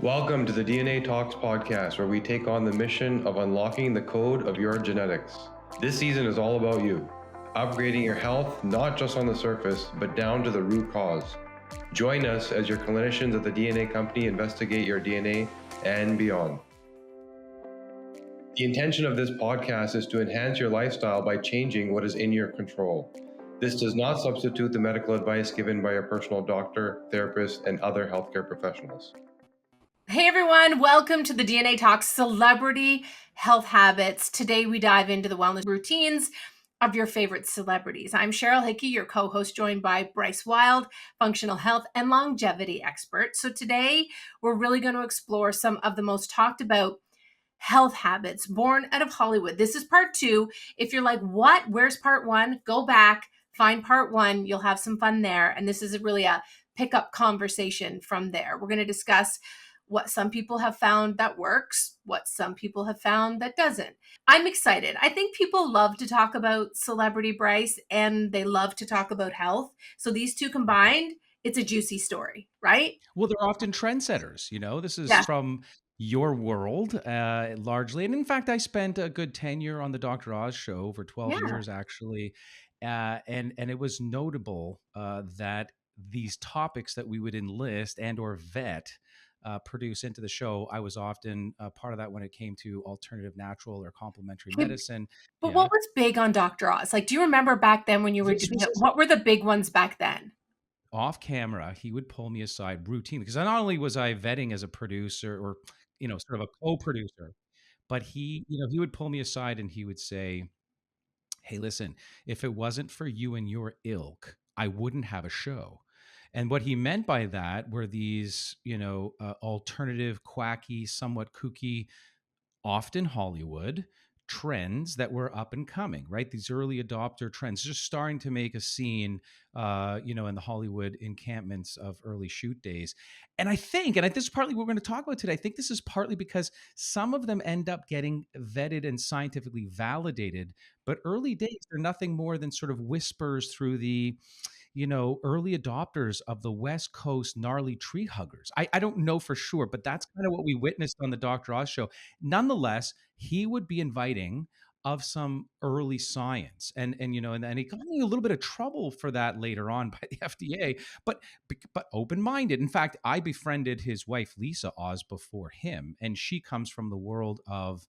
Welcome to the DNA Talks podcast, where we take on the mission of unlocking the code of your genetics. This season is all about you, upgrading your health, not just on the surface, but down to the root cause. Join us as your clinicians at the DNA company investigate your DNA and beyond. The intention of this podcast is to enhance your lifestyle by changing what is in your control. This does not substitute the medical advice given by your personal doctor, therapist, and other healthcare professionals. Hey everyone, welcome to the DNA Talks Celebrity Health Habits. Today we dive into the wellness routines of your favorite celebrities. I'm Cheryl Hickey, your co-host, joined by Bryce Wylde, functional health and longevity expert. So today we're really going to explore some of the most talked about health habits born out of Hollywood. This is part 2. If you're like, what? Where's part 1? Go back, find part 1. You'll have some fun there. And this is really a pickup conversation from there. We're going to discuss what some people have found that works, what some people have found that doesn't. I'm excited. I think people love to talk about celebrity, Bryce, and they love to talk about health. So these two combined, it's a juicy story, right? Well, they're often trendsetters. This is Yeah. from your world, largely. And in fact, I spent a good tenure on the Dr. Oz show, over 12 Yeah. years, actually. And it was notable that these topics that we would enlist and or vet produce into the show, I was often part of that when it came to alternative natural or complementary medicine. But what was big on Dr. Oz? Like, do you remember back then when you were doing it? What were the big ones back then? Off camera, he would pull me aside routinely, because not only was I vetting as a producer or, sort of a co-producer, but he would pull me aside and he would say, "Hey, listen, if it wasn't for you and your ilk, I wouldn't have a show." And what he meant by that were these, alternative, quacky, somewhat kooky, often Hollywood trends that were up and coming, right? These early adopter trends just starting to make a scene, in the Hollywood encampments of early shoot days. And I think, and this is partly what we're going to talk about today, I think this is partly because some of them end up getting vetted and scientifically validated, but early days, they're nothing more than sort of whispers through the early adopters of the West Coast gnarly tree huggers. I don't know for sure, but that's kind of what we witnessed on the Dr. Oz show. Nonetheless, he would be inviting of some early science, and he got in a little bit of trouble for that later on by the FDA, but open-minded. In fact, I befriended his wife Lisa Oz before him, and she comes from the world of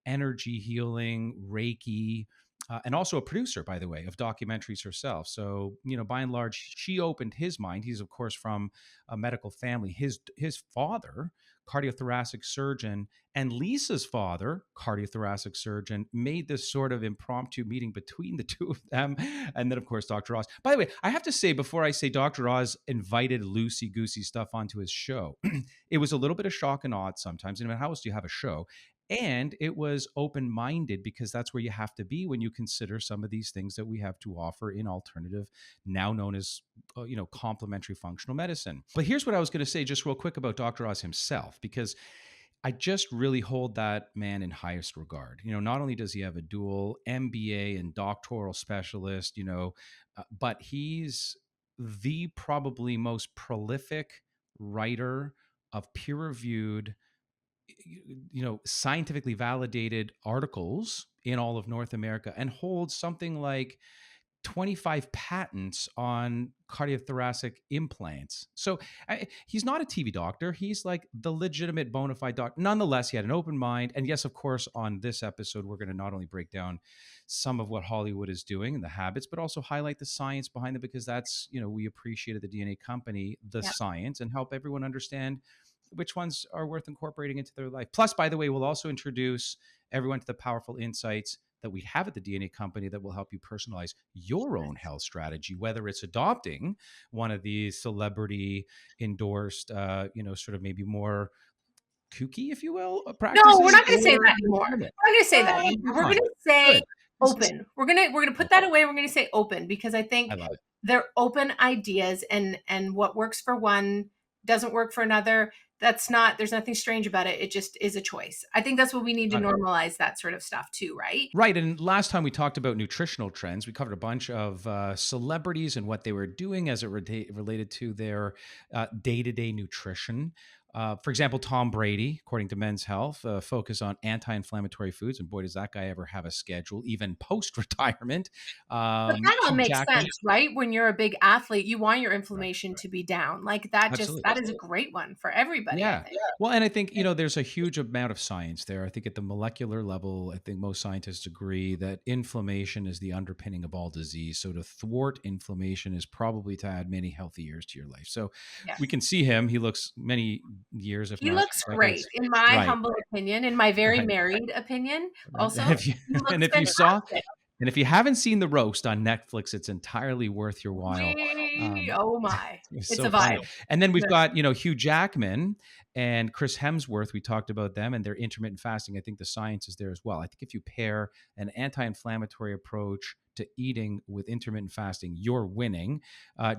energy healing, Reiki, and also a producer, by the way, of documentaries herself. So, by and large, she opened his mind. He's, of course, from a medical family. His father, cardiothoracic surgeon, and Lisa's father, cardiothoracic surgeon, made this sort of impromptu meeting between the two of them. And then, of course, Dr. Oz. By the way, I have to say, before I say Dr. Oz invited loosey-goosey stuff onto his show, it was a little bit of shock and awe sometimes. I mean, how else do you have a show? And it was open-minded, because that's where you have to be when you consider some of these things that we have to offer in alternative, now known as, complementary functional medicine. But here's what I was going to say just real quick about Dr. Oz himself, because I just really hold that man in highest regard. Not only does he have a dual MBA and doctoral specialist, but he's the probably most prolific writer of peer-reviewed, scientifically validated articles in all of North America, and holds something like 25 patents on cardiothoracic implants. So he's not a TV doctor. He's like the legitimate bona fide doctor. Nonetheless, he had an open mind. And yes, of course, on this episode, we're going to not only break down some of what Hollywood is doing and the habits, but also highlight the science behind it, because that's, we appreciated the DNA company, the science, and help everyone understand which ones are worth incorporating into their life. Plus, by the way, we'll also introduce everyone to the powerful insights that we have at the DNA company that will help you personalize your own health strategy, whether it's adopting one of these celebrity endorsed, sort of maybe more kooky, if you will, practices. No, we're not going to say that anymore. We're not going to say that anymore. We're going to say open. We're going to put that away. We're going to say open, because I think they're open ideas, and what works for one doesn't work for another. There's nothing strange about it. It just is a choice. I think that's what we need to normalize, that sort of stuff too, right? Right. And last time we talked about nutritional trends, we covered a bunch of celebrities and what they were doing as it related to their day-to-day nutrition. For example, Tom Brady, according to Men's Health, focus on anti-inflammatory foods, and boy, does that guy ever have a schedule, even post-retirement. But that all Hugh makes Jackman, sense, right? When you're a big athlete, you want your right? inflammation to be down. Like that Absolutely. that is a great one for everybody, I Yeah. think. Well, and I think, there's a huge amount of science there. I think at the molecular level, I think most scientists agree that inflammation is the underpinning of all disease. So to thwart inflammation is probably to add many healthy years to your life. So Yeah. we can see him. He looks many years, if He not looks great, decades. in my Right. humble opinion, in my very Right. married opinion. Right. Also, he And looks if you saw, fantastic. and if you haven't seen the roast on Netflix, it's entirely worth your while. Oh my. It's It's so a vibe. funny. And then we've Yeah. got, Hugh Jackman and Chris Hemsworth. We talked about them and their intermittent fasting. I think the science is there as well. I think if you pair an anti-inflammatory approach to eating with intermittent fasting, you're winning.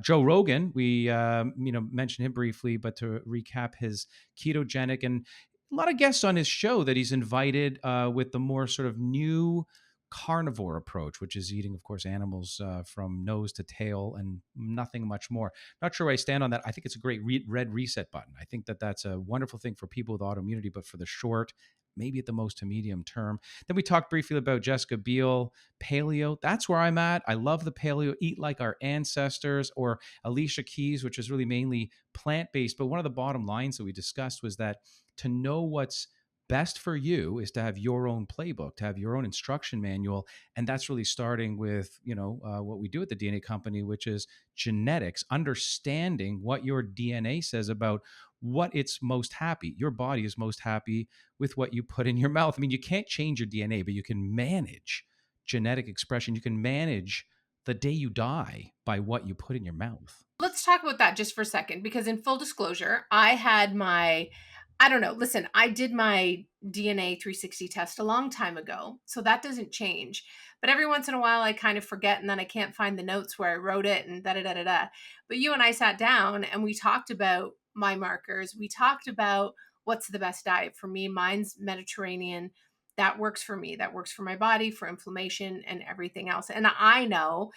Joe Rogan, we mentioned him briefly, but to recap, his ketogenic and a lot of guests on his show that he's invited with the more sort of new carnivore approach, which is eating, of course, animals from nose to tail and nothing much more. Not sure where I stand on that. I think it's a great red reset button. I think that that's a wonderful thing for people with autoimmunity, but for the short, maybe at the most to medium term. Then we talked briefly about Jessica Biel, paleo. That's where I'm at. I love the paleo, eat like our ancestors, or Alicia Keys, which is really mainly plant-based. But one of the bottom lines that we discussed was that to know what's best for you is to have your own playbook, to have your own instruction manual. And that's really starting with, what we do at the DNA company, which is genetics, understanding what your DNA says about what it's most happy. Your body is most happy with what you put in your mouth. I mean, you can't change your DNA, but you can manage genetic expression. You can manage the day you die by what you put in your mouth. Let's talk about that just for a second, because in full disclosure, I don't know, listen, I did my DNA 360 test a long time ago, so that doesn't change. But every once in a while, I kind of forget, and then I can't find the notes where I wrote it, and da da da da da. But you and I sat down and we talked about my markers. We talked about what's the best diet for me. Mine's Mediterranean. That works for me. That works for my body, for inflammation, and everything else. And I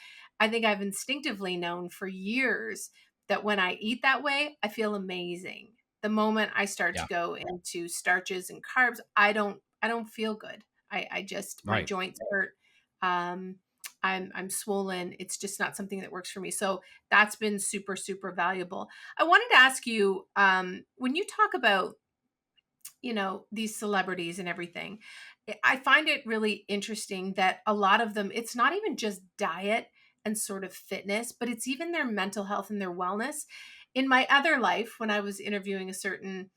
think I've instinctively known for years that when I eat that way, I feel amazing. The moment I start to Yeah. go into starches and carbs, I don't feel good. I just, my Right. joints hurt. Um, I'm swollen. It's just not something that works for me. So that's been super, super valuable. I wanted to ask you, when you talk about, these celebrities and everything, I find it really interesting that a lot of them, it's not even just diet and sort of fitness, but it's even their mental health and their wellness. In my other life, when I was interviewing a certain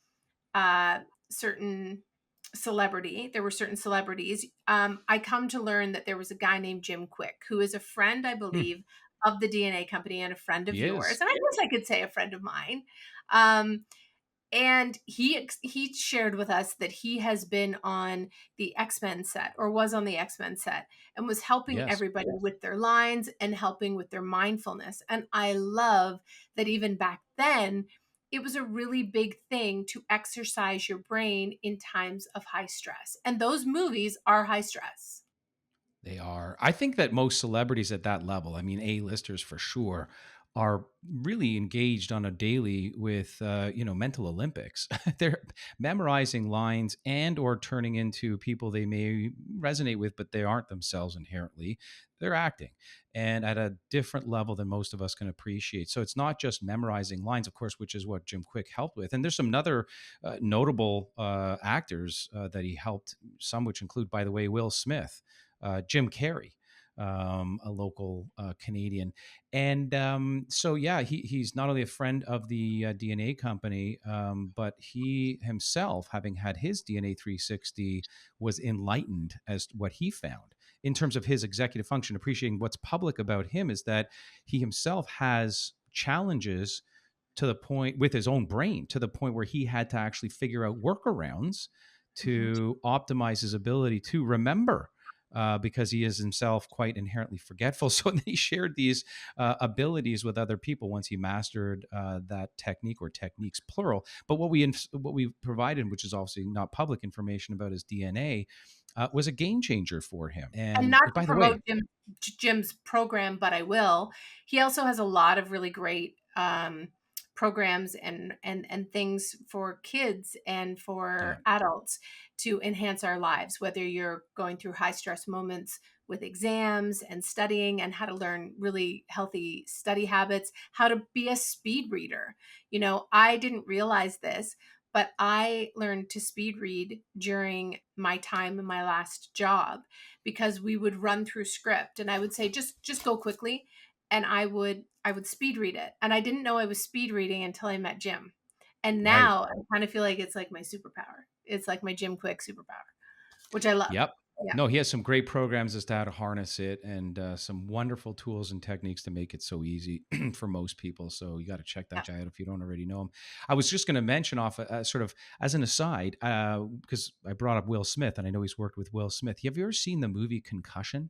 celebrity, there were certain celebrities. I come to learn that there was a guy named Jim Quick, who is a friend, I Hmm. believe, of the DNA company and a friend of He yours, is. and I guess I could say a friend of mine. Um, and he shared with us that he has been on the X-Men set, or was on the X-Men set, and was helping Yes. everybody with their lines and helping with their mindfulness. And I love that even back then, it was a really big thing to exercise your brain in times of high stress. And those movies are high stress. They are. I think that most celebrities at that level, I mean, A-listers for sure, are really engaged on a daily with, mental Olympics. They're memorizing lines and or turning into people they may resonate with, but they aren't themselves inherently. They're acting and at a different level than most of us can appreciate. So it's not just memorizing lines, of course, which is what Jim Quick helped with. And there's some other notable actors that he helped, some which include, by the way, Will Smith, Jim Carrey, a local Canadian. And so, yeah, he's not only a friend of the DNA company, but he himself, having had his DNA 360, was enlightened as to what he found in terms of his executive function. Appreciating what's public about him is that he himself has challenges to the point with his own brain, to the point where he had to actually figure out workarounds Mhm. to optimize his ability to remember, because he is himself quite inherently forgetful. So he shared these abilities with other people once he mastered that technique, or techniques plural. But what we provided, which is obviously not public information about his DNA, was a game changer for him. And And not to by the way, promote Jim's program, but I will. He also has a lot of really great programs and things for kids and Yeah. for adults to enhance our lives, whether you're going through high stress moments with exams and studying, and how to learn really healthy study habits, how to be a speed reader. I didn't realize this, but I learned to speed read during my time in my last job, because we would run through script and I would say, just go quickly. And I would speed read it. And I didn't know I was speed reading until I met Jim. And Right. now I kind of feel like it's like my superpower. It's like my Jim Quick superpower, which I love. Yep. Yeah. No, he has some great programs as to how to harness it, and some wonderful tools and techniques to make it so easy for most people. So you got to check that Yeah. guy out if you don't already know him. I was just going to mention off sort of as an aside, because I brought up Will Smith, and I know he's worked with Will Smith. Have you ever seen the movie Concussion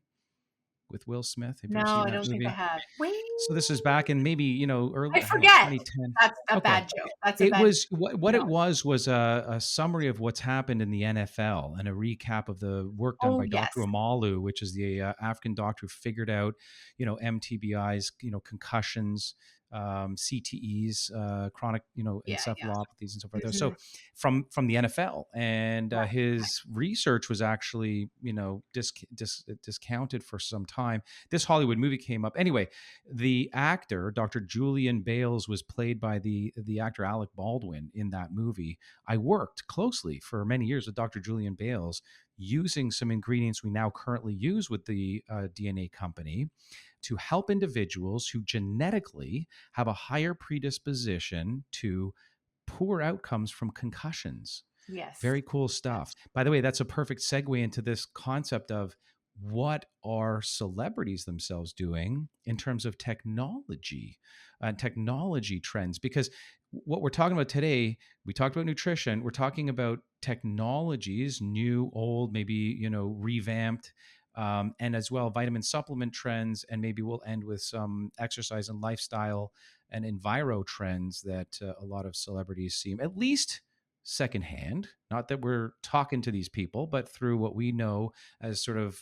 with Will Smith? Have you ever No, seen I that don't think I movie? have. Wait, So this is back in maybe, early, I I don't know, forget. 2010. That's a Okay. bad joke. That's a It bad. was what it No. was a summary of what's happened in the NFL and a recap of the work done Oh by yes. Dr. Amalu, which is the African doctor who figured out, MTBIs, concussions, CTEs, chronic, Yeah. Yeah. encephalopathies and so forth. So Mhm. from the NFL, and Right. his research was actually, discounted for some time. This Hollywood movie came up anyway. The actor, Dr. Julian Bales, was played by the actor Alec Baldwin in that movie. I worked closely for many years with Dr. Julian Bales, using some ingredients we now currently use with the DNA company to help individuals who genetically have a higher predisposition to poor outcomes from concussions. Yes. Very cool stuff. Yes. By the way, that's a perfect segue into this concept of what are celebrities themselves doing in terms of technology, technology trends. Because what we're talking about today, we talked about nutrition, we're talking about technologies, new, old, maybe, revamped, and as well vitamin supplement trends. And maybe we'll end with some exercise and lifestyle and enviro trends that a lot of celebrities seem, at least secondhand, not that we're talking to these people, but through what we know as sort of,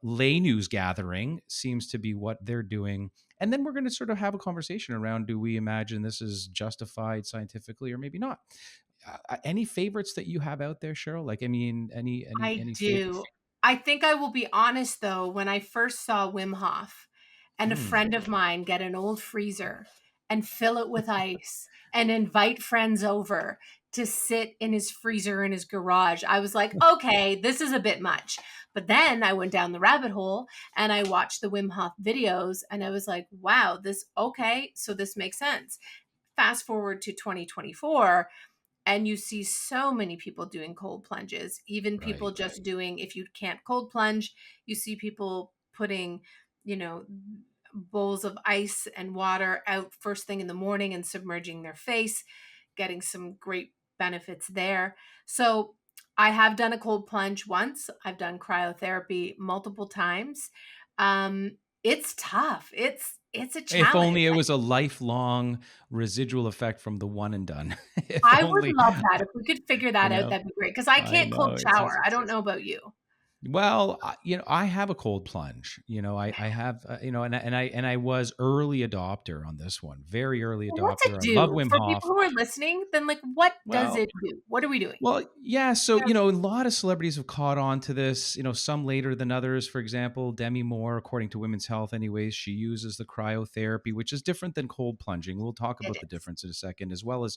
lay news gathering, seems to be what they're doing. And then we're going to sort of have a conversation around, do we imagine this is justified scientifically or maybe not? Any favorites that you have out there, Cheryl? Like, I mean, I any favorites? do. I think I will be honest though, when I first saw Wim Hof and a Mm. friend of mine get an old freezer and fill it with ice and invite friends over to sit in his freezer in his garage, I was like, okay, this is a bit much. But then I went down the rabbit hole and I watched the Wim Hof videos and I was like, wow, okay, so this makes sense. Fast forward to 2024, and you see so many people doing cold plunges, even people Right. just doing, if you can't cold plunge, you see people putting, you know, bowls of ice and water out first thing in the morning and submerging their face, getting some great benefits there. So I have done a cold plunge once. I've done cryotherapy multiple times. It's tough. It's a If challenge. only it was a lifelong residual effect from the one and done. If I would only, love that. If we could figure you that out, know, that'd be great. Because I I can't cold know it's shower. just, I don't know about you. well, I have a cold plunge. I have, and I was early adopter on this one, very early Well, what's it adopter. I love do Wim for Hof. people who are listening? Then, like, what does Well, it do? What are we doing? Well, yeah. So, Yeah. a lot of celebrities have caught on to this, some later than others. For example, Demi Moore, according to Women's Health, anyways, she uses the cryotherapy, which is different than cold plunging. We'll talk It about the is difference in a second, as well as,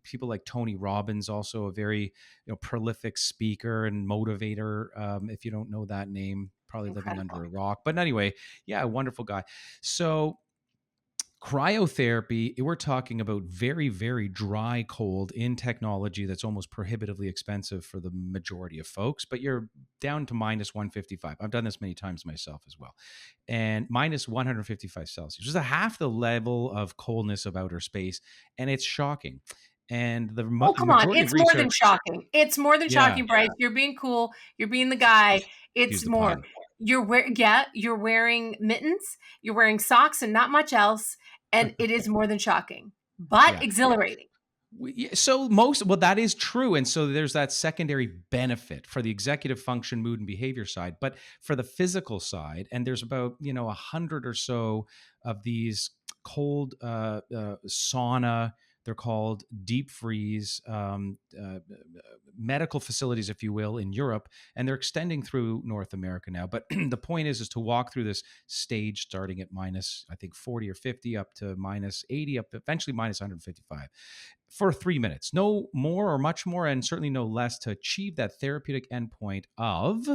people like Tony Robbins, also a very, prolific speaker and motivator. If you don't know that name, probably living under incredible. a rock. But anyway, yeah, a wonderful guy. So, cryotherapy, we're talking about very, very dry cold in technology that's almost prohibitively expensive for the majority of folks, but you're down to minus 155. I've done this many times myself as well. And minus 155 Celsius, which is a half the level of coldness of outer space. And it's shocking. And the Oh, come on. majority of It's more than research, shocking. It's more than yeah, shocking, Bryce. You're being cool. You're being the guy. excuse It's the more. pun. You're wearing mittens, you're wearing socks and not much else. And it is more than shocking, but Yeah. exhilarating. So well, that is true. And so there's that secondary benefit for the executive function, mood, and behavior side. But for the physical side, and there's about, 100 or so of these cold sauna. They're called deep freeze medical facilities, if you will, in Europe, and they're extending through North America now. But the point is to walk through this stage starting at minus, I think, 40 or 50 up to minus 80, up to eventually minus 155 for 3 minutes. No more or much more, and certainly no less, to achieve that therapeutic endpoint of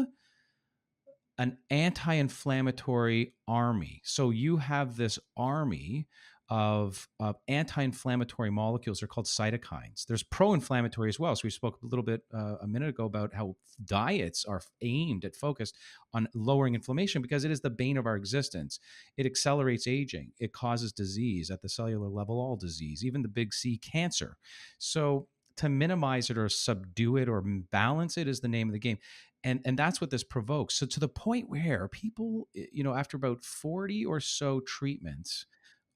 an anti-inflammatory army. So you have this army of anti-inflammatory molecules. They're called cytokines. There's pro-inflammatory as well. So we spoke a little bit a minute ago about how diets are aimed at focused on lowering inflammation because it is the bane of our existence. It accelerates aging. It causes disease at the cellular level, all disease, even the big C, cancer. So to minimize it or subdue it or balance it is the name of the game. And that's what this provokes. So to the point where people, after about 40 or so treatments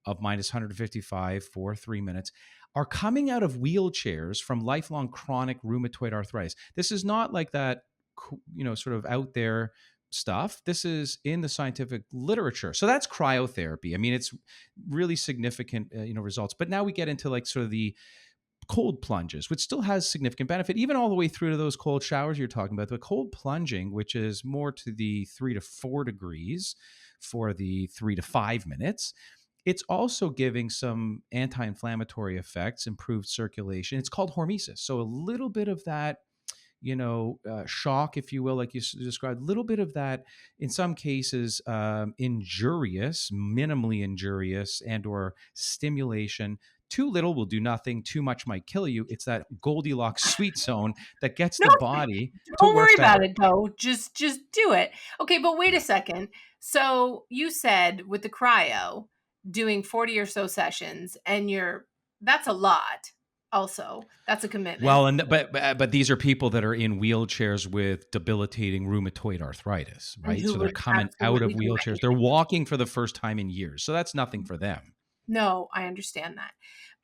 of minus 155 for 3 minutes, are coming out of wheelchairs from lifelong chronic rheumatoid arthritis. This is not like that, sort of out there stuff. This is in the scientific literature. So that's cryotherapy. I mean, it's really significant, results. But now we get into like sort of the cold plunges, which still has significant benefit, even all the way through to those cold showers you're talking about. The cold plunging, which is more to the 3 to 4 degrees for the 3 to 5 minutes, it's also giving some anti-inflammatory effects, improved circulation. It's called hormesis. So a little bit of that, shock, if you will, like you described, a little bit of that, in some cases, injurious, minimally injurious, and or stimulation. Too little will do nothing. Too much might kill you. It's that Goldilocks sweet zone that gets No, the body to don't worry work about better. it though. Just do it. Okay, but wait a second. So you said with the cryo doing 40 or so sessions and that's a lot. Also, that's a commitment. Well, but these are people that are in wheelchairs with debilitating rheumatoid arthritis, And right? who So they're would coming out of absolutely do wheelchairs. anything. They're walking for the first time in years. So that's nothing for them. No, I understand that.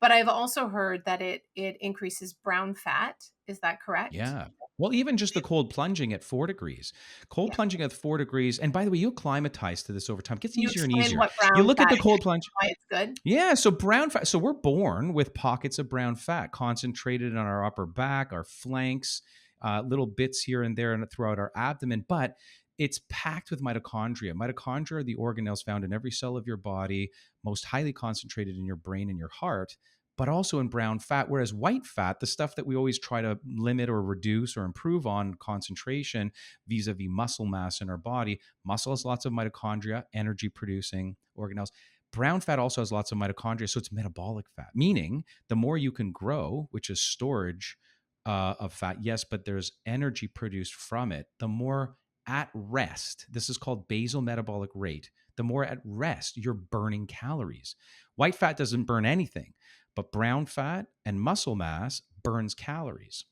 But I've also heard that it increases brown fat. Is that correct? Yeah. Well, even just the cold plunging at 4 degrees. Cold Yeah. plunging at 4 degrees. And by the way, you'll acclimatize to this over time. It gets Can you easier and explain easier. what You brown look at fat the is cold and plunge. why it's good? Yeah, so brown fat. So we're born with pockets of brown fat concentrated on our upper back, our flanks, little bits here and there and throughout our abdomen, but it's packed with mitochondria. Mitochondria are the organelles found in every cell of your body, most highly concentrated in your brain and your heart, but also in brown fat. Whereas white fat, the stuff that we always try to limit or reduce or improve on concentration vis-a-vis muscle mass in our body, muscle has lots of mitochondria, energy producing organelles. Brown fat also has lots of mitochondria, so it's metabolic fat, meaning the more you can grow, which is storage of fat, yes, but there's energy produced from it, the more at rest, this is called basal metabolic rate, the more at rest you're burning calories. White fat doesn't burn anything, but brown fat and muscle mass burns calories.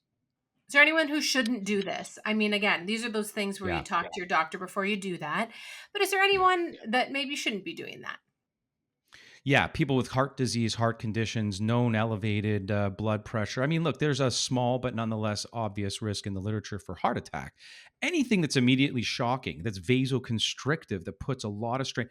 Is there anyone who shouldn't do this? I mean, again, these are those things where Yeah. you talk to your doctor before you do that. But is there anyone that maybe shouldn't be doing that? Yeah, people with heart disease, heart conditions, known elevated blood pressure. I mean, look, there's a small but nonetheless obvious risk in the literature for heart attack. Anything that's immediately shocking, that's vasoconstrictive, that puts a lot of strain.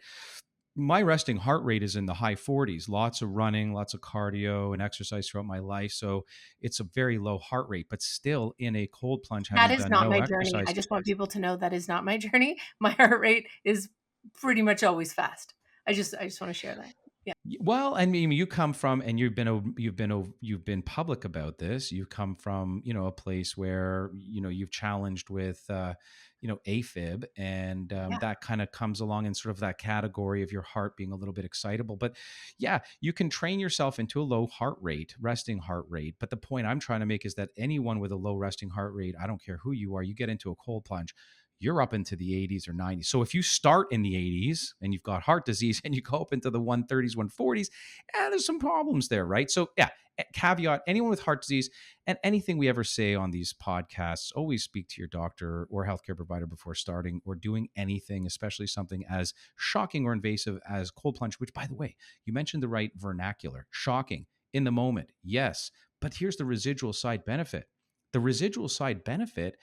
My resting heart rate is in the high 40s, lots of running, lots of cardio and exercise throughout my life. So it's a very low heart rate, but still in a cold plunge, That having is done not no my exercise. journey. I just want people to know that is not my journey. My heart rate is pretty much always fast. I just want to share that. Yeah. Well, I mean, you come from, and you've been public about this. You come from, a place where, you've challenged with, AFib, and Yeah. that kind of comes along in sort of that category of your heart being a little bit excitable. But yeah, you can train yourself into a low heart rate, resting heart rate. But the point I'm trying to make is that anyone with a low resting heart rate, I don't care who you are, you get into a cold plunge, you're up into the 80s or 90s. So if you start in the 80s and you've got heart disease and you go up into the 130s, 140s, there's some problems there, right? So yeah, caveat, anyone with heart disease, and anything we ever say on these podcasts, always speak to your doctor or healthcare provider before starting or doing anything, especially something as shocking or invasive as cold plunge, which, by the way, you mentioned the right vernacular. Shocking in the moment, yes. But here's the residual side benefit. The residual side benefit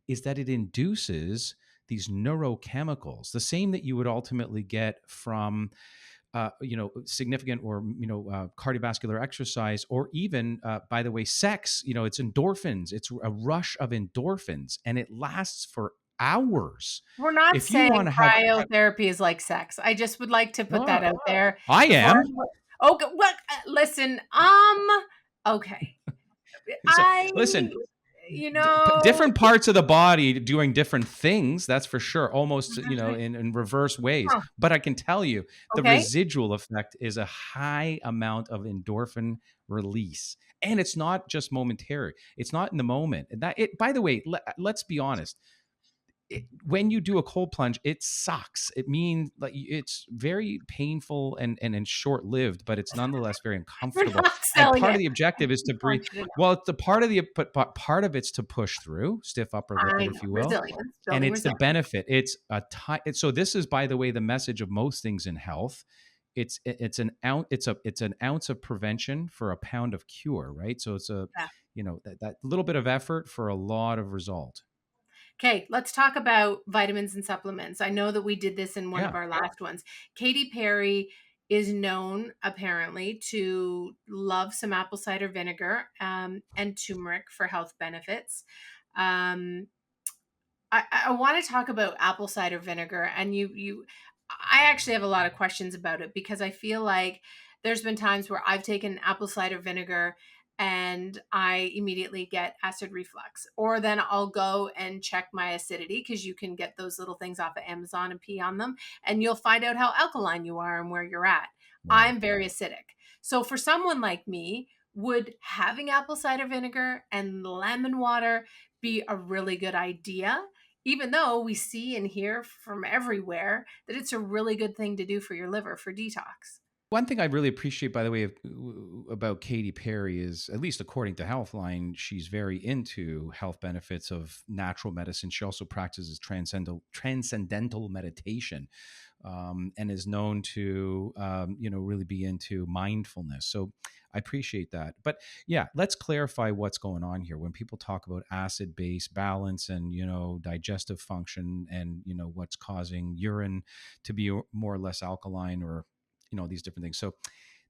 is that it induces these neurochemicals, the same that you would ultimately get from significant or, cardiovascular exercise, or even, by the way, sex, it's endorphins. It's a rush of endorphins, and it lasts for hours. We're not If you saying want to have, cryotherapy is like sex. I just would like to put that no, out there. I am. Okay, what? Listen, okay. So, I, listen, you know, different parts of the body doing different things, that's for sure, almost, that's right. in reverse ways. Huh, But I can tell you the okay. residual effect is a high amount of endorphin release, and it's not just momentary. It's not in the moment. And by the way, let's be honest, when you do a cold plunge, it sucks. It means like it's very painful and short lived, but it's nonetheless very You're uncomfortable. not And selling part it. of the objective is to I breathe. want you to know. Well, it's the part of the but part of it's to push through, stiff upper lip, I know. if you will, Resilience, and building it's the resilience. benefit. It's so this is, by the way, the message of most things in health. It's an ounce of prevention for a pound of cure, right? So it's Yeah. that little bit of effort for a lot of result. Okay, let's talk about vitamins and supplements. I know that we did this in one of Yeah. our last ones. Katy Perry is known apparently to love some apple cider vinegar and turmeric for health benefits. Um, I want to talk about apple cider vinegar, and I actually have a lot of questions about it because I feel like there's been times where I've taken apple cider vinegar and I immediately get acid reflux, or then I'll go and check my acidity, because you can get those little things off of Amazon and pee on them, and you'll find out how alkaline you are and where you're at. Right. I'm very acidic. So for someone like me, would having apple cider vinegar and lemon water be a really good idea? Even though we see and hear from everywhere that it's a really good thing to do for your liver for detox. One thing I really appreciate, by the way, about Katy Perry is, at least according to Healthline, she's very into health benefits of natural medicine. She also practices transcendental meditation, and is known to, really be into mindfulness. So I appreciate that. But yeah, let's clarify what's going on here. When people talk about acid-base balance and, digestive function, and, what's causing urine to be more or less alkaline, or these different things. So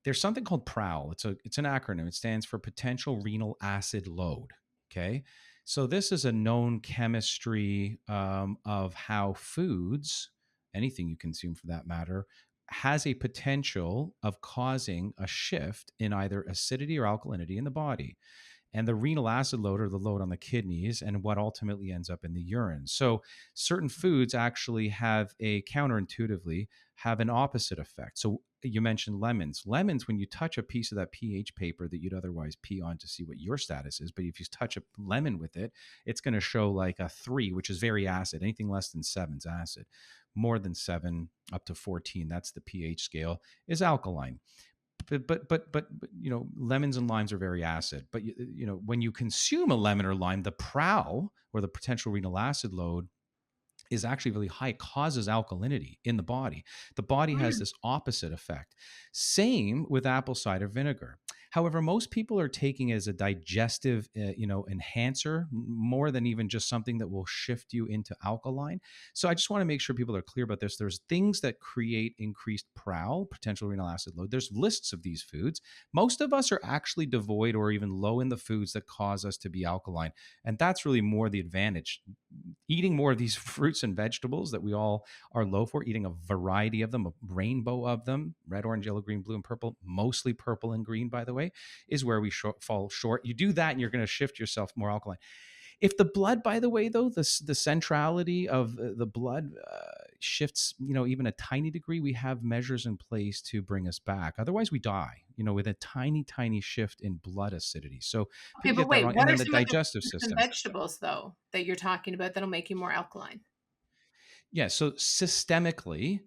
there's something called PROW. It's an acronym. It stands for potential renal acid load. Okay. So this is a known chemistry, of how foods, anything you consume for that matter, has a potential of causing a shift in either acidity or alkalinity in the body, and the renal acid load, or the load on the kidneys, and what ultimately ends up in the urine. So certain foods actually counterintuitively have an opposite effect. So you mentioned lemons. Lemons, when you touch a piece of that pH paper that you'd otherwise pee on to see what your status is, but if you touch a lemon with it, it's going to show like a 3, which is very acid. Anything less than 7 is acid. More than 7 up to 14, that's the pH scale, is alkaline. But lemons and limes are very acid. But when you consume a lemon or lime, the PROW, or the potential renal acid load, is actually really high. It causes alkalinity in the body. The body has this opposite effect. Same with apple cider vinegar. However, most people are taking it as a digestive, enhancer, more than even just something that will shift you into alkaline. So I just want to make sure people are clear about this. There's things that create increased PROW, potential renal acid load. There's lists of these foods. Most of us are actually devoid or even low in the foods that cause us to be alkaline. And that's really more the advantage. Eating more of these fruits and vegetables that we all are low for, eating a variety of them, a rainbow of them, red, orange, yellow, green, blue, and purple, mostly purple and green, by the way, is where we fall short. You do that and you're going to shift yourself more alkaline. If the blood, by the way, though, the centrality of the blood shifts, even a tiny degree, we have measures in place to bring us back. Otherwise, we die, with a tiny, tiny shift in blood acidity. So Okay, people but get that wait, wrong. what And are then the some of the digestive fruits and system. vegetables, though, that you're talking about that'll make you more alkaline? Yeah. So systemically,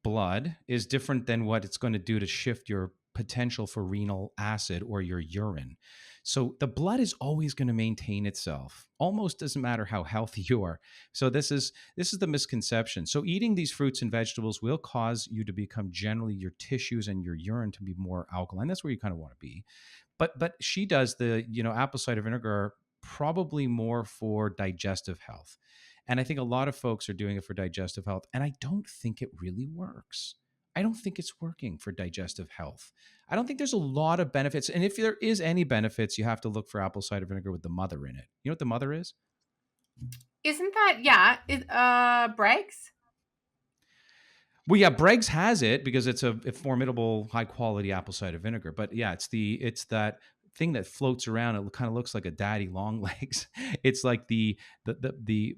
blood is different than what it's going to do to shift your potential for renal acid or your urine. So the blood is always going to maintain itself. Almost doesn't matter how healthy you are. So this is the misconception. So eating these fruits and vegetables will cause you to become, generally, your tissues and your urine to be more alkaline. That's where you kind of want to be. But she does the, apple cider vinegar probably more for digestive health. And I think a lot of folks are doing it for digestive health. And I don't think it really works. I don't think it's working for digestive health. I don't think there's a lot of benefits. And if there is any benefits, you have to look for apple cider vinegar with the mother in it. You know what the mother is? Isn't that, yeah, Bragg's? Well, yeah, Bragg's has it because it's a formidable, high quality apple cider vinegar. But yeah, it's that thing that floats around. It kind of looks like a daddy long legs. It's like the What?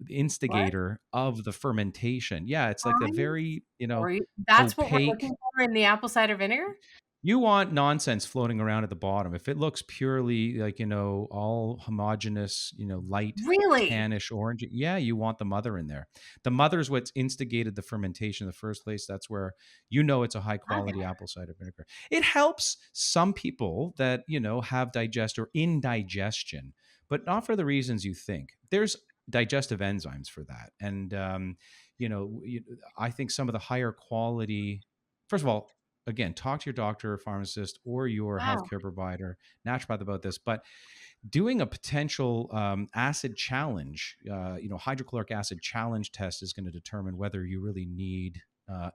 instigator of the fermentation. Yeah, it's like a I'm very sorry. That's what we're opaque. looking for in the apple cider vinegar? You want nonsense floating around at the bottom. If it looks purely like, all homogeneous, light Really? tannish orange, yeah, you want the mother in there. The mother's what's instigated the fermentation in the first place. That's where it's a high quality apple cider vinegar. It helps some people that, have digest or indigestion, but not for the reasons you think. There's digestive enzymes for that. And, I think some of the higher quality, first of all, again, talk to your doctor, pharmacist, or your Wow. healthcare provider, naturopath about this. But doing a potential acid challenge, hydrochloric acid challenge test is going to determine whether you really need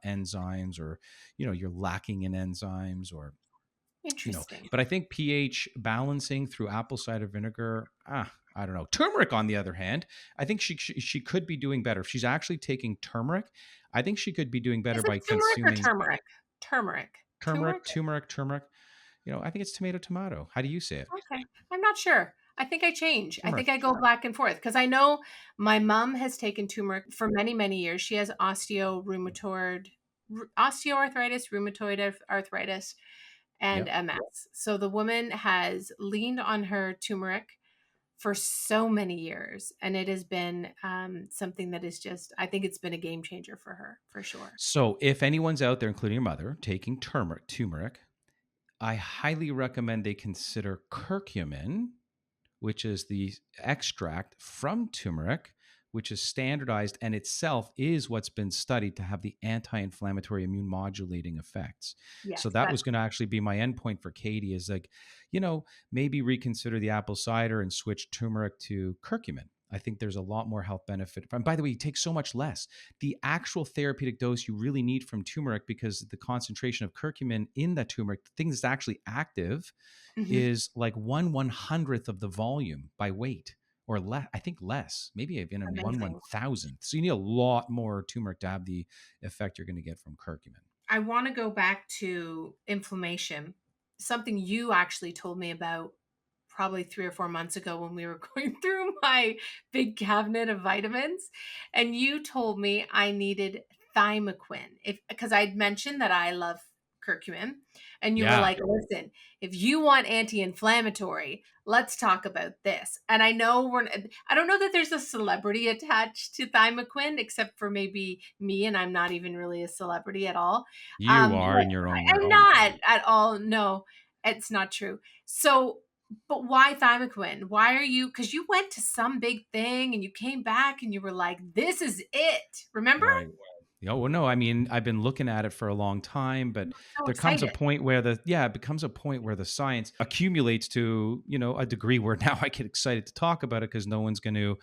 enzymes, or you're lacking in enzymes, or Interesting. But I think pH balancing through apple cider vinegar. I don't know. Turmeric, on the other hand, I think she could be doing better if she's actually taking turmeric. I think she could be doing better Is it by turmeric or consuming turmeric? Turmeric. turmeric, Turmeric? turmeric. I think it's tomato. How do you say it? Okay. I'm not sure. I think I change. I Turmeric. think I go back and forth because I know my mom has taken turmeric for many, many years. She has osteoarthritis, rheumatoid arthritis, and Yep. MS. So the woman has leaned on her turmeric for so many years, and it has been something that is just, I think it's been a game changer for her, for sure. So if anyone's out there, including your mother, taking turmeric, I highly recommend they consider curcumin, which is the extract from turmeric, which is standardized and itself is what's been studied to have the anti-inflammatory immune modulating effects. So Yes, that that's was going to actually be my endpoint for Katie, is like, maybe reconsider the apple cider and switch turmeric to curcumin. I think there's a lot more health benefit. And by the way, it takes so much less. The actual therapeutic dose you really need from turmeric, because the concentration of curcumin in that turmeric, the thing that's actually active, mhm, is like 1/100th of the volume by weight, or less. I think less, maybe even a amazing. 1/1000th. So you need a lot more turmeric to have the effect you're going to get from curcumin. I want to go back to inflammation, something you actually told me about probably 3 or 4 months ago when we were going through my big cabinet of vitamins. And you told me I needed Thymoquine, if because I'd mentioned that I love curcumin. And you were Yeah, like, listen, if you want anti-inflammatory, let's talk about this. And I don't know that there's a celebrity attached to Thymoquine, except for maybe me, and I'm not even really a celebrity at all. you But are in your own I'm way. not at all. No, it's not true. So, but why Thymoquine? Why are you? Because you went to some big thing and you came back and you were like, "This is it." Remember? Right. Yeah, well, no, I mean, I've been looking at it for a long time, but So there comes a excited. point where it becomes a point where the science accumulates to, a degree where now I get excited to talk about it, because no one's going to,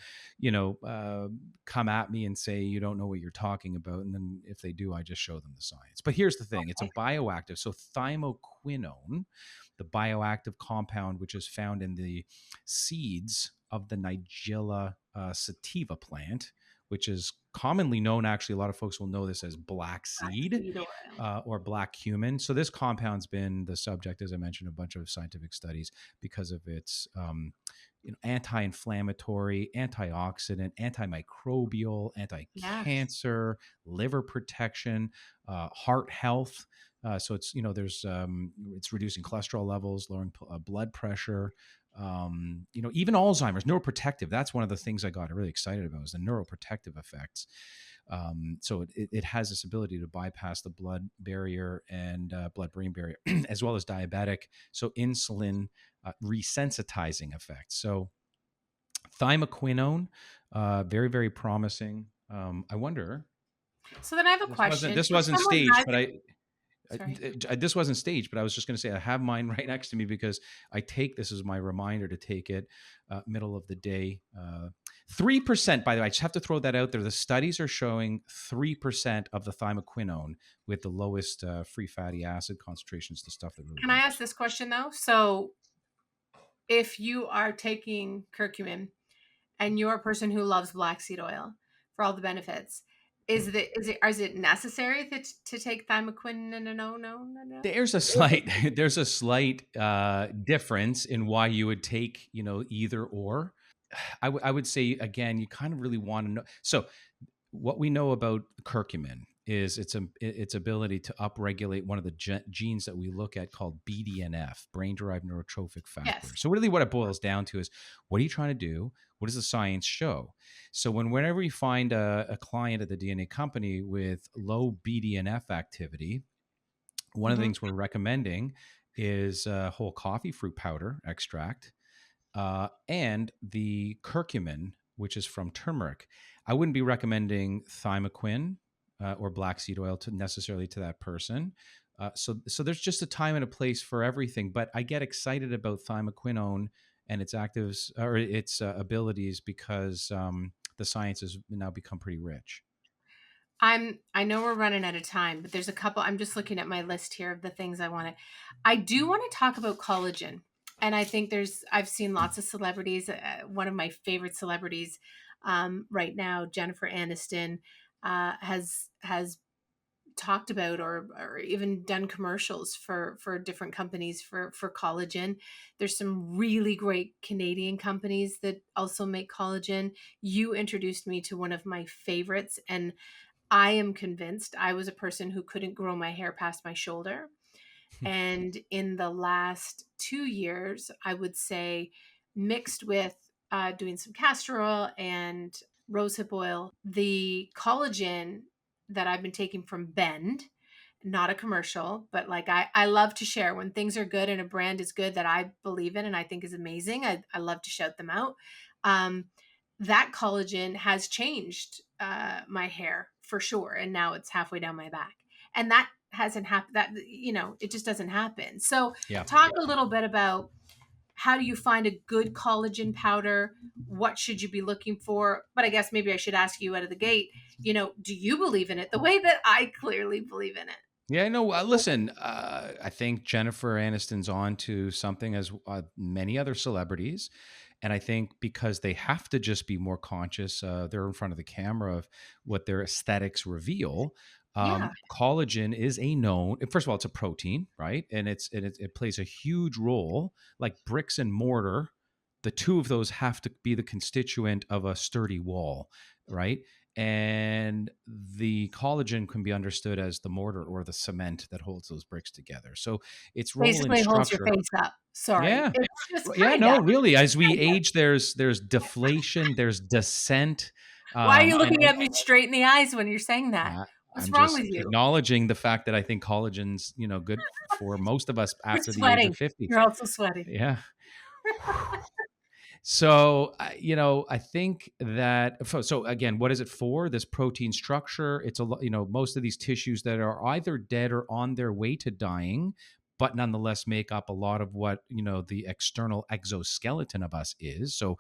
come at me and say, you don't know what you're talking about. And then if they do, I just show them the science. But here's the thing. It's a Okay. bioactive. So thymoquinone, the bioactive compound, which is found in the seeds of the Nigella sativa plant, which is commonly known, actually, a lot of folks will know this as black seed Seed oil. or black cumin. So this compound's been the subject, as I mentioned, of a bunch of scientific studies because of its anti-inflammatory, antioxidant, antimicrobial, Yes. anti-cancer, liver protection, heart health. So it's there's it's reducing cholesterol levels, lowering blood pressure, even Alzheimer's, neuroprotective. That's one of the things I got really excited about, is the neuroprotective effects. So it has this ability to bypass the blood barrier and blood-brain barrier, as well as diabetic. So insulin resensitizing effects. So thymoquinone, very, very promising. I wonder. So then I have a This wasn't question. this If wasn't someone staged, has but it, Sorry. This wasn't staged, but I was just going to say I have mine right next to me because I take this as my reminder to take it middle of the day. 3%, by the way, I just have to throw that out there. The studies are showing 3% of the thymoquinone with the lowest free fatty acid concentrations, the stuff that really Can I matters. ask this question though? So if you are taking curcumin and you're a person who loves black seed oil for all the benefits, is it necessary to take thymoquinone? No. There's a slight difference in why you would take, either or. I would say again, you kind of really want to know. So what we know about curcumin is its ability to upregulate one of the genes that we look at called BDNF, brain-derived neurotrophic factor. Yes. So really what it boils down to is, what are you trying to do? What does the science show? So whenever you find a client at the DNA company with low BDNF activity, one of the Mm-hmm. things we're recommending is whole coffee fruit powder extract and the curcumin, which is from turmeric. I wouldn't be recommending thymoquin or black seed oil to necessarily to that person. So there's just a time and a place for everything. But I get excited about thymoquinone and its actives or its abilities because the science has now become pretty rich. I know we're running out of time, but there's a couple. I'm just looking at my list here of the things I do want to talk about collagen. And I think I've seen lots of celebrities. One of my favorite celebrities right now, Jennifer Aniston, has talked about or even done commercials for different companies for collagen. There's some really great Canadian companies that also make collagen. You introduced me to one of my favorites, and I am convinced. I was a person who couldn't grow my hair past my shoulder. And in the last 2 years, I would say, mixed with doing some castor oil and rosehip oil, the collagen that I've been taking from Bend, not a commercial, but like I love to share when things are good and a brand is good that I believe in and I think is amazing. I love to shout them out. That collagen has changed my hair for sure. And now it's halfway down my back. And that hasn't happened. That, it just doesn't happen. So Yeah. talk a little bit about how do you find a good collagen powder? What should you be looking for? But I guess maybe I should ask you out of the gate, do you believe in it the way that I clearly believe in it? Yeah, no, listen, I think Jennifer Aniston's on to something as many other celebrities. And I think because they have to just be more conscious, they're in front of the camera of what their aesthetics reveal. Yeah. Collagen is a known, first of all, it's a protein, right? And it plays a huge role, like bricks and mortar. The two of those have to be the constituent of a sturdy wall, right? And the collagen can be understood as the mortar or the cement that holds those bricks together. So its role in Basically holds your structure. face up. Sorry. Yeah. It's just Yeah, kind no, of. really. As we age, there's deflation, there's descent. Why are you looking And at me straight in the eyes when you're saying that? What's I'm wrong just with you? acknowledging the fact that I think collagen's, good for most of us You're after the age of sweating. 50. You're also sweating. Yeah. So, I think that, so again, what is it for? This protein structure, it's most of these tissues that are either dead or on their way to dying, but nonetheless make up a lot of what, the external exoskeleton of us is. So,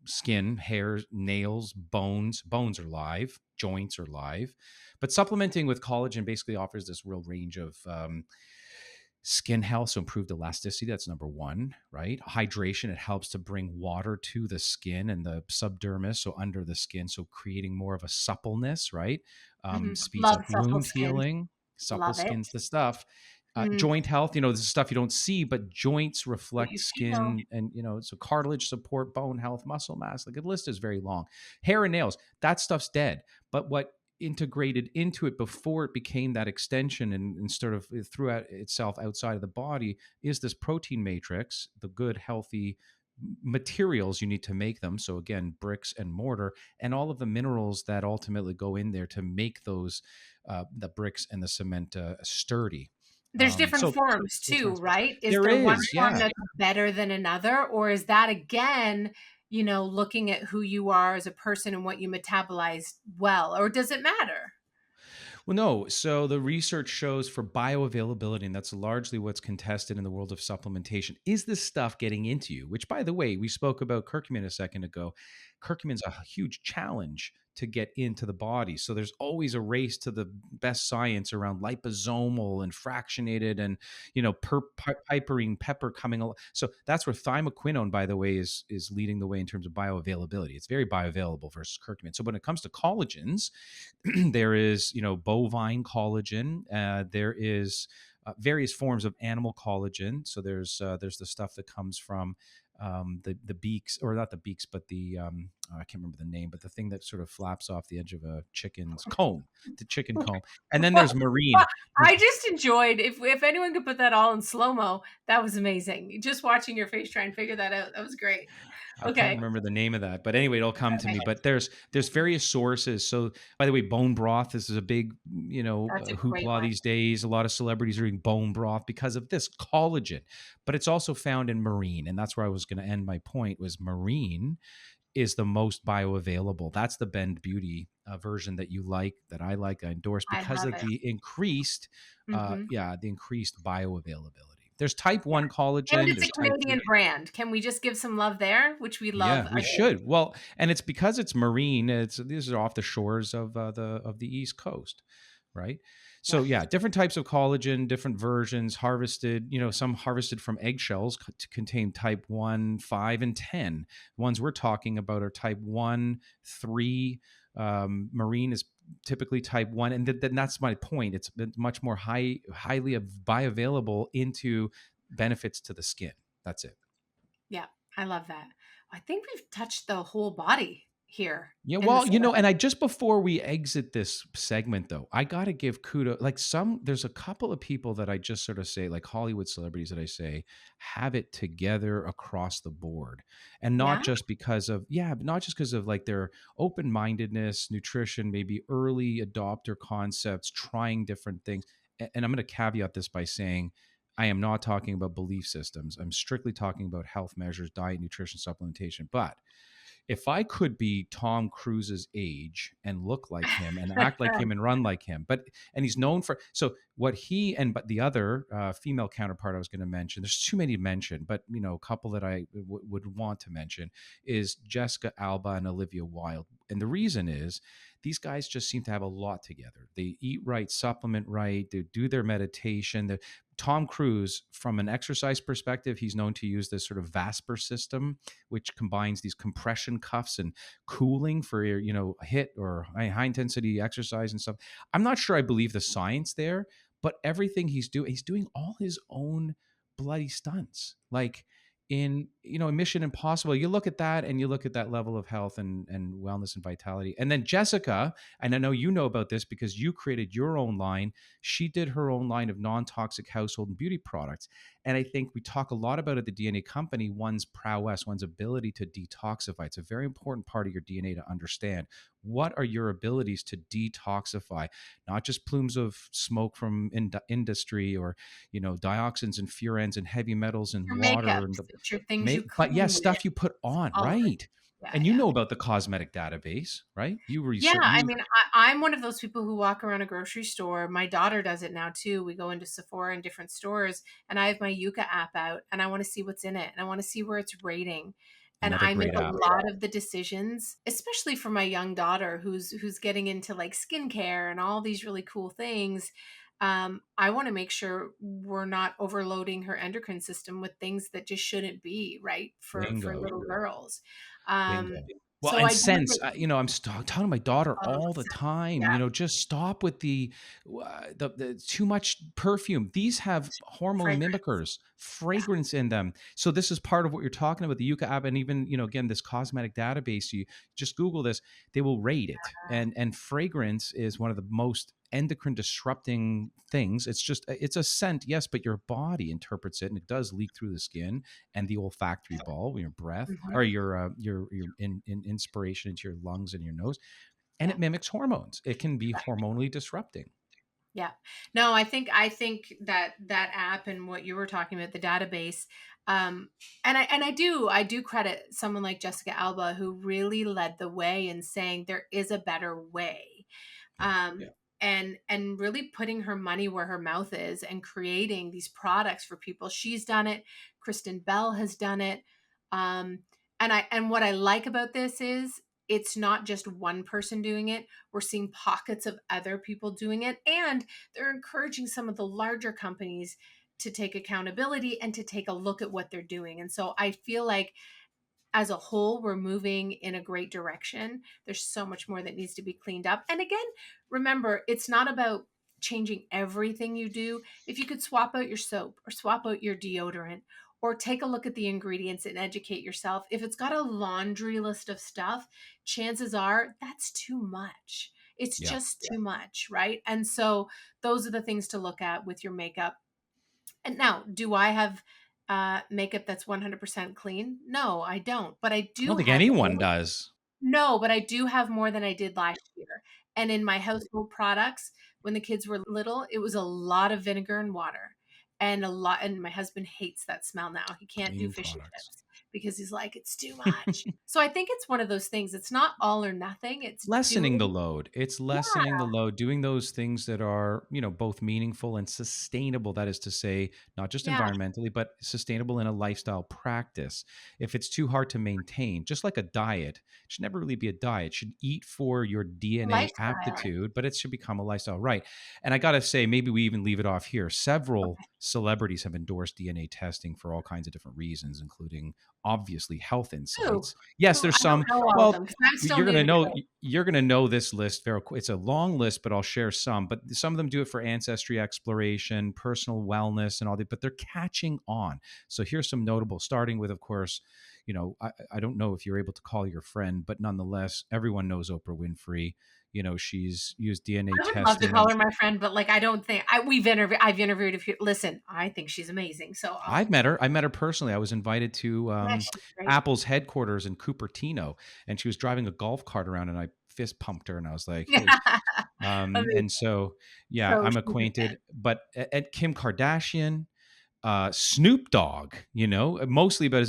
skin, hair, nails, bones are live, joints are live, but supplementing with collagen basically offers this real range of, skin health, so improved elasticity. That's number one, right? Hydration, it helps to bring water to the skin and the subdermis, so under the skin, so creating more of a suppleness, right? Speeds Love up supple wound skin. healing. Supple Love it. skin's the stuff. Mm. Joint health, this is stuff you don't see, but joints What reflect you feel. skin and, so cartilage support, bone health, muscle mass. Like the list is very long. Hair and nails, that stuff's dead. But what integrated into it before it became that extension and sort of threw out itself outside of the body is this protein matrix, the good, healthy materials you need to make them. So again, bricks and mortar, and all of the minerals that ultimately go in there to make those, the bricks and the cement sturdy. There's different So forms too, right? Is there there one is, form yeah. that's better than another? Or is that again, looking at who you are as a person and what you metabolize well? Or does it matter? Well, no. So the research shows for bioavailability, and that's largely what's contested in the world of supplementation, is this stuff getting into you? Which, by the way, we spoke about curcumin a second ago. Curcumin's a huge challenge to get into the body. So there's always a race to the best science around liposomal and fractionated and, piperine pepper coming along. So that's where thymoquinone, by the way, is leading the way in terms of bioavailability. It's very bioavailable versus curcumin. So when it comes to collagens, there is, bovine collagen. There is various forms of animal collagen. So there's the stuff that comes from the beaks, or not the beaks, but I can't remember the name, but the thing that sort of flaps off the edge of a chicken's comb, the chicken comb. And then there's marine. I just enjoyed, if anyone could put that all in slow-mo, that was amazing. Just watching your face try and figure that out, that was great. I can't Okay. remember the name of that, but anyway, it'll come to Okay. me. But there's various sources. So, by the way, bone broth, this is a big That's a great hoopla one. these days. A lot of celebrities are eating bone broth because of this collagen, but it's also found in marine, and that's where I was going to end my point. Was marine is the most bioavailable. That's the Bend Beauty version that you like, that I like, I endorse, I because love of it. the increased, Mm-hmm. the increased bioavailability. There's type Yeah. 1 And collagen. it's There's a type 3. Canadian brand. Can we just give some love there? Which we love. Yeah, we should. Well, and it's because it's marine. These are off the shores of the East Coast, right? So Yeah. yeah, different types of collagen, different versions harvested. Some harvested from eggshells to contain type 1, 5, and 10. The ones we're talking about are type 1, 3. Marine is typically type 1, and then that's my point. It's been much more highly bioavailable into benefits to the skin. That's it. Yeah. I love that. I think we've touched the whole body here Yeah, in the well, and celebrity. I just before we exit this segment though, I got to give kudos. Like there's a couple of people that I just sort of say, like Hollywood celebrities that I say have it together across the board. And Yeah. not just because of like their open-mindedness, nutrition, maybe early adopter concepts, trying different things. And I'm going to caveat this by saying I am not talking about belief systems. I'm strictly talking about health measures, diet, nutrition, supplementation. But if I could be Tom Cruise's age and look like him and act like him and run like him, and he's known for, so what he and but the other female counterpart I was going to mention, there's too many to mention, but a couple that I would want to mention is Jessica Alba and Olivia Wilde. And the reason is these guys just seem to have a lot together. They eat right, supplement right, they do their meditation. Tom Cruise, from an exercise perspective, he's known to use this sort of Vasper system, which combines these compression cuffs and cooling for your, hit or high intensity exercise and stuff. I'm not sure I believe the science there, but everything he's doing all his own bloody stunts. Like in Mission Impossible, you look at that and you look at that level of health and wellness and vitality. And then Jessica, and I know you know about this because you created your own line. She did her own line of non-toxic household and beauty products. And I think we talk a lot about at the DNA company, one's prowess, one's ability to detoxify. It's a very important part of your DNA to understand. What are your abilities to detoxify? Not just plumes of smoke from industry or, dioxins and furans and heavy metals and Your water makeups, and it's your things you but yeah, clean with, stuff you put on, all of it. right? Yeah, And you yeah. know about the cosmetic database, right? You Yeah, research I you mean, I'm one of those people who walk around a grocery store. My daughter does it now too. We go into Sephora and different stores, and I have my Yuka app out, and I want to see what's in it, and I want to see where it's rating. And another I make great a app. lot of the decisions, especially for my young daughter who's getting into like skincare and all these really cool things. I want to make sure we're not overloading her endocrine system with things that just shouldn't be right for Bingo. little girls. Bingo. Um, Well, so and I do sense, think, I'm telling my daughter oh, all the time, yeah, just stop with the too much perfume. These have hormone fragrance. mimickers, fragrance in them. So this is part of what you're talking about, the Yucca app, and even, again, this cosmetic database. You just Google this, they will rate it. And fragrance is one of the most endocrine disrupting things. It's a scent, yes, but your body interprets it, and it does leak through the skin and the olfactory bulb, your breath, or Mhm. your inspiration into your lungs and your nose, and Yeah. it mimics hormones. It can be hormonally disrupting. Yeah. No, I think that app and what you were talking about, the database, and I do credit someone like Jessica Alba who really led the way in saying there is a better way. Yeah. Um, Yeah. and really putting her money where her mouth is and creating these products for people. She's done it. Kristen Bell has done it. And what I like about this is it's not just one person doing it. We're seeing pockets of other people doing it, and they're encouraging some of the larger companies to take accountability and to take a look at what they're doing. And so I feel like as a whole, we're moving in a great direction. There's so much more that needs to be cleaned up. And again, remember, it's not about changing everything you do. If you could swap out your soap or swap out your deodorant or take a look at the ingredients and educate yourself. If it's got a laundry list of stuff, chances are that's too much. It's just too much, right? And so those are the things to look at with your makeup. And now, do I have makeup that's 100% clean? No, I don't. But I I do don't think have anyone does. no, but I do have more than I did last year. And in my household products, when the kids were little, it was a lot of vinegar and water. And my husband hates that smell now. He can't do Clean fish and products. chips because he's like, it's too much. So I think it's one of those things. It's not all or nothing. It's Lessening the doing, load. It's yeah, lessening the load, doing those things that are, both meaningful and sustainable. That is to say, not just yeah, environmentally, but sustainable in a lifestyle practice. If it's too hard to maintain, just like a diet, it should never really be a diet. It should eat for your DNA lifestyle. aptitude, but it should become a lifestyle. Right. And I got to say, maybe we even leave it off here. Several celebrities have endorsed DNA testing for all kinds of different reasons, including obviously health Ooh, insights. Yes, there's I don't some, know all of well, them because I'm still you're new gonna to know it. you're gonna know this list very quick. It's a long list, but I'll share some. But some of them do it for ancestry exploration, personal wellness, and all that. But they're catching on. So here's some notable. Starting with, of course, I don't know if you're able to call your friend, but nonetheless, everyone knows Oprah Winfrey. She's used DNA I would love to testing, call and her my friend, but like I don't think I've interviewed a few. Listen, I think she's amazing. So I'll I've met her. I met her personally. I was invited to yeah, she's great. Apple's headquarters in Cupertino, and she was driving a golf cart around, and I fist pumped her, and I was like, "Hey." Amazing. And so, yeah, So I'm she's a acquainted. But at Kim Kardashian, Snoop Dogg, mostly about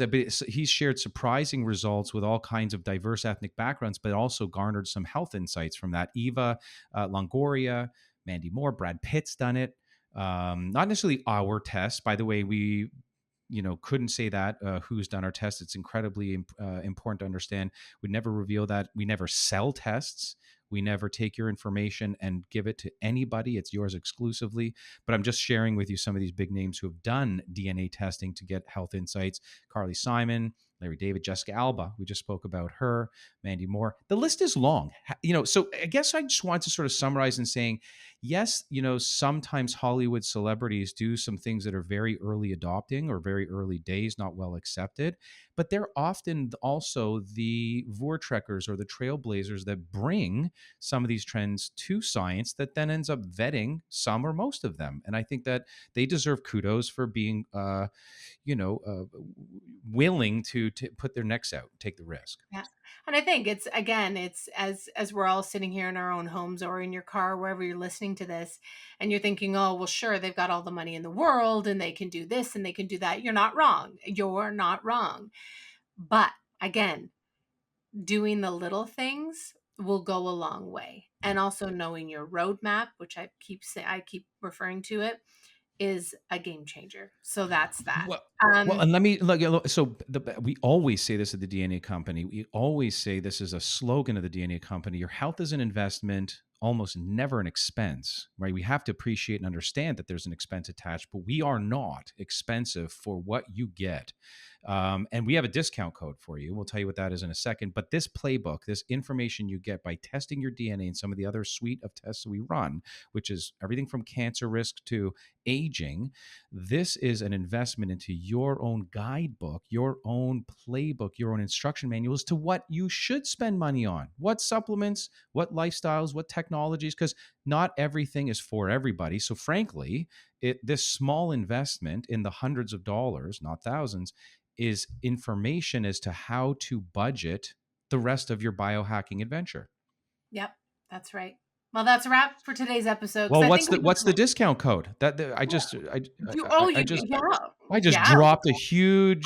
he's shared surprising results with all kinds of diverse ethnic backgrounds, but also garnered some health insights from that. Eva Longoria, Mandy Moore, Brad Pitt's done it. Not necessarily our test, by the way. We couldn't say that who's done our test. It's incredibly important to understand. We never reveal that. We never sell tests. We never take your information and give it to anybody. It's yours exclusively. But I'm just sharing with you some of these big names who have done DNA testing to get health insights. Carly Simon, Larry David, Jessica Alba. We just spoke about her. Mandy Moore. The list is long. So I guess I just want to sort of summarize in saying, yes, sometimes Hollywood celebrities do some things that are very early adopting or very early days, not well accepted, but they're often also the Vortrekkers or the trailblazers that bring some of these trends to science that then ends up vetting some or most of them. And I think that they deserve kudos for being, willing to put their necks out, take the risk. Yeah. And I think it's as we're all sitting here in our own homes or in your car, wherever you're listening to this, and you're thinking, oh, well, sure, they've got all the money in the world and they can do this and they can do that. You're not wrong. You're not wrong. But again, doing the little things will go a long way. And also knowing your roadmap, which I keep referring to it, is a game changer. So that's that. Well, and let me look. So we always say this at the DNA company. We always say this is a slogan of the DNA company. Your health is an investment, almost never an expense, right? We have to appreciate and understand that there's an expense attached, but we are not expensive for what you get. And we have a discount code for you. We'll tell you what that is in a second. But this playbook, this information you get by testing your DNA and some of the other suite of tests that we run, which is everything from cancer risk to aging, this is an investment into your own guidebook, your own playbook, your own instruction manuals to what you should spend money on, what supplements, what lifestyles, what technologies, because not everything is for everybody. So frankly, this small investment in the hundreds of dollars, not thousands, is information as to how to budget the rest of your biohacking adventure. Yep, that's right. Well, that's a wrap for today's episode. Well, what's the discount code? I just dropped a huge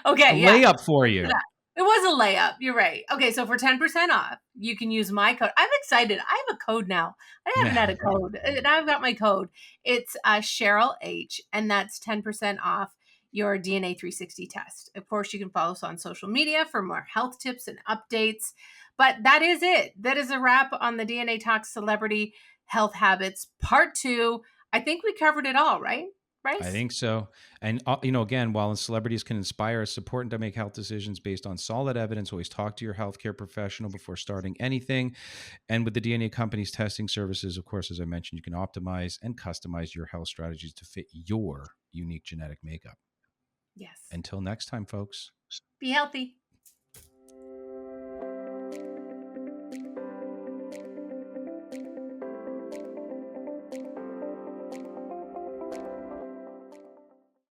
okay, yeah. layup for you. It was a layup. You're right. Okay, so for 10% off, you can use my code. I'm excited. I have a code now. I haven't had a code, and I've got my code. It's Cheryl H, and that's 10% off your DNA 360 test. Of course, you can follow us on social media for more health tips and updates. But that is it. That is a wrap on the DNA Talks Celebrity Health Habits Part 2. I think we covered it all, right? Bryce? I think so. And, again, while celebrities can inspire, it's important to make health decisions based on solid evidence. Always talk to your healthcare professional before starting anything. And with the DNA company's testing services, of course, as I mentioned, you can optimize and customize your health strategies to fit your unique genetic makeup. Yes. Until next time, folks. Be healthy.